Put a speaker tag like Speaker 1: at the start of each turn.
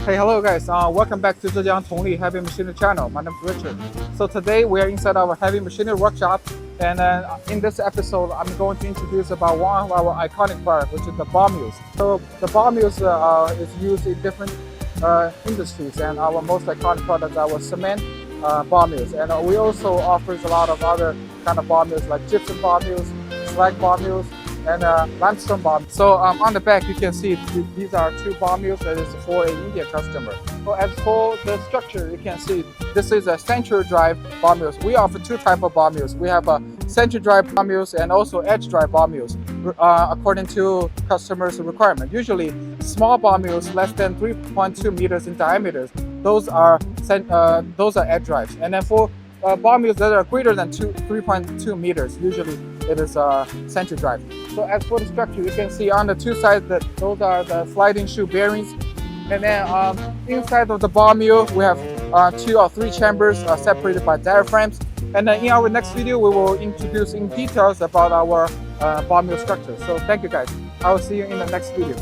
Speaker 1: Hey, hello guys. Welcome back to Zhejiang Tongli Heavy Machinery channel. My name is Richard. So today we are inside our heavy machinery workshop, and in this episode, I'm going to introduce about one of our iconic products, which is the bar mills. So the bar mills is used in different industries, and our most iconic products are our cement bar mills, and we also offers a lot of other kind of bar mills like gypsum bar mills, slag bar mills, and limestone bar. So on the back you can see these are two bar mills that is for an Indian customer. So as for the structure, you can see this is a central drive bar mills. We offer two type of bar mills. We have a central drive bar mills and also edge drive bar mills according to customers' requirement. Usually small bar mills less than 3.2 meters in diameter, those are edge drives. And then for bar mills that are greater than 3.2 meters, usually it is central drive. So as for the structure, you can see on the two sides that those are the sliding shoe bearings. And then inside of the bar mill, we have 2 or 3 chambers separated by diaphragms. And then in our next video, we will introduce in details about our bar mill structure. So thank you guys. I will see you in the next video.